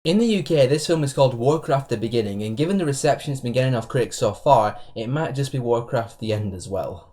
In the UK, this film is called Warcraft: The Beginning, and given the reception it's been getting off critics so far, it might just be Warcraft: The End as well.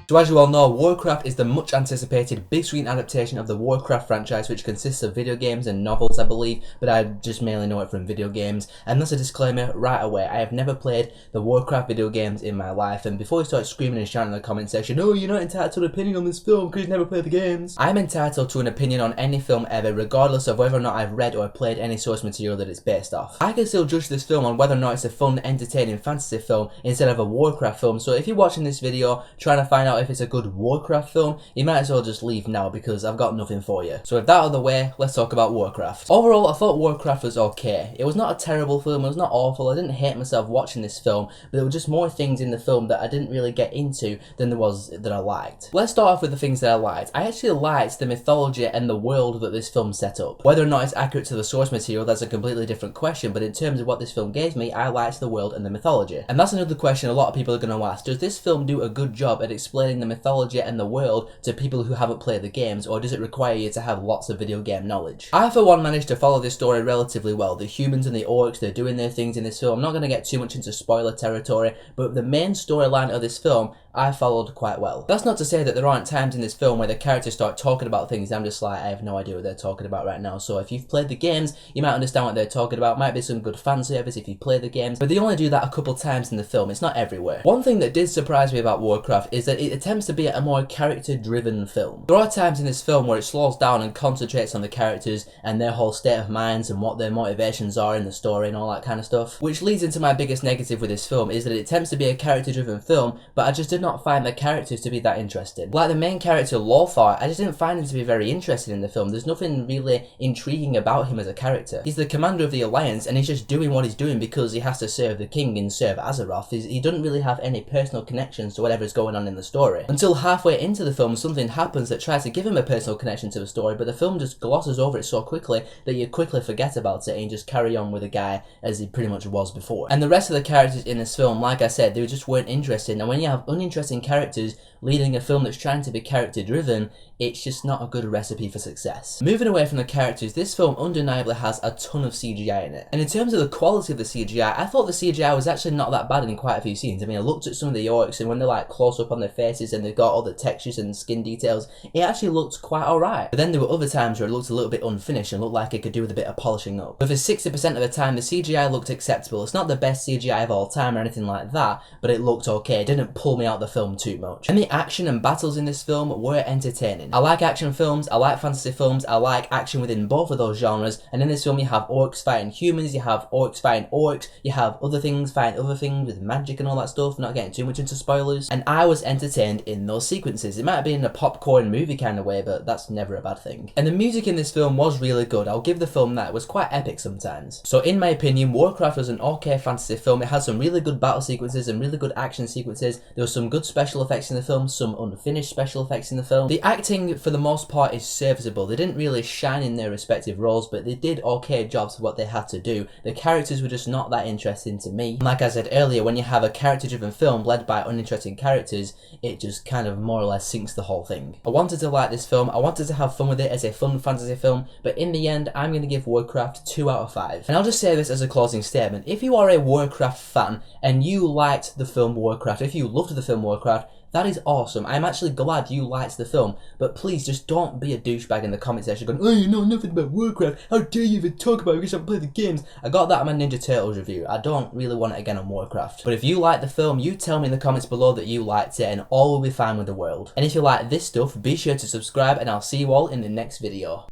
So as you all know, Warcraft is the much anticipated big screen adaptation of the Warcraft franchise, which consists of video games and novels, I believe, but I just mainly know it from video games. And that's a disclaimer right away, I have never played the Warcraft video games in my life, and before you start screaming and shouting in the comment section, oh, you're not entitled to an opinion on this film because you've never played the games. I'm entitled to an opinion on any film ever, regardless of whether or not I've read or played any source material that it's based off. I can still judge this film on whether or not it's a fun, entertaining fantasy film instead of a Warcraft film, so if you're watching this video trying to find out if it's a good Warcraft film, you might as well just leave now because I've got nothing for you. So with that out of the way, let's talk about Warcraft. Overall, I thought Warcraft was okay. It was not a terrible film, it was not awful, I didn't hate myself watching this film, but there were just more things in the film that I didn't really get into than there was that I liked. Let's start off with the things that I liked. I actually liked the mythology and the world that this film set up. Whether or not it's accurate to the source material, that's a completely different question, but in terms of what this film gave me, I liked the world and the mythology. And that's another question a lot of people are going to ask. Does this film do a good job at explaining the mythology and the world to people who haven't played the games, or does it require you to have lots of video game knowledge? I for one managed to follow this story relatively well. The humans and the orcs, they're doing their things in this film. I'm not going to get too much into spoiler territory, but the main storyline of this film I followed quite well. That's not to say that there aren't times in this film where the characters start talking about things I'm just like, I have no idea what they're talking about right now. So if you've played the games, you might understand what they're talking about. Might be some good fan service if you play the games, but they only do that a couple times in the film. It's not everywhere. One thing that did surprise me about Warcraft is that it attempts to be a more character-driven film. There are times in this film where it slows down and concentrates on the characters and their whole state of minds and what their motivations are in the story and all that kind of stuff. Which leads into my biggest negative with this film, is that it attempts to be a character-driven film, but I just did not find the characters to be that interesting. Like the main character, Lothar, I just didn't find him to be very interesting in the film. There's nothing really intriguing about him as a character. He's the commander of the Alliance and he's just doing what he's doing because he has to serve the king and serve Azeroth. He doesn't really have any personal connections to whatever's going on in the story. Until halfway into the film, something happens that tries to give him a personal connection to the story, but the film just glosses over it so quickly that you quickly forget about it and just carry on with the guy as he pretty much was before. And the rest of the characters in this film, like I said, they just weren't interesting, and when you have uninteresting characters leading a film that's trying to be character driven, it's just not a good recipe for success. Moving away from the characters, this film undeniably has a ton of CGI in it. And in terms of the quality of the CGI, I thought the CGI was actually not that bad in quite a few scenes. I mean, I looked at some of the orcs and when they're like close up on their faces and they've got all the textures and skin details, it actually looked quite alright. But then there were other times where it looked a little bit unfinished and looked like it could do with a bit of polishing up. But for 60% of the time, the CGI looked acceptable. It's not the best CGI of all time or anything like that, but it looked okay. It didn't pull me out the film too much. And the action and battles in this film were entertaining. I like action films, I like fantasy films, I like action within both of those genres, and in this film you have orcs fighting humans, you have orcs fighting orcs, you have other things fighting other things with magic and all that stuff, not getting too much into spoilers, and I was entertained in those sequences. It might have been in a popcorn movie kind of way, but that's never a bad thing. And the music in this film was really good. I'll give the film that. It was quite epic sometimes. So in my opinion, Warcraft was an okay fantasy film. It had some really good battle sequences and really good action sequences. There were some good special effects in the film, some unfinished special effects in the film. The acting for the most part is serviceable. They didn't really shine in their respective roles, but they did okay jobs for what they had to do. The characters were just not that interesting to me. Like I said earlier, when you have a character-driven film led by uninteresting characters, it just kind of more or less sinks the whole thing. I wanted to like this film, I wanted to have fun with it as a fun fantasy film, but in the end, I'm going to give Warcraft 2 out of 5. And I'll just say this as a closing statement. If you are a Warcraft fan and you liked the film Warcraft, if you loved the film Warcraft, that is awesome. I'm actually glad you liked the film, but please just don't be a douchebag in the comment section going, oh, you know nothing about Warcraft, how dare you even talk about it because I haven't played the games. I got that in my Ninja Turtles review. I don't really want it again on Warcraft. But if you like the film, you tell me in the comments below that you liked it and all will be fine with the world. And if you like this stuff, be sure to subscribe and I'll see you all in the next video.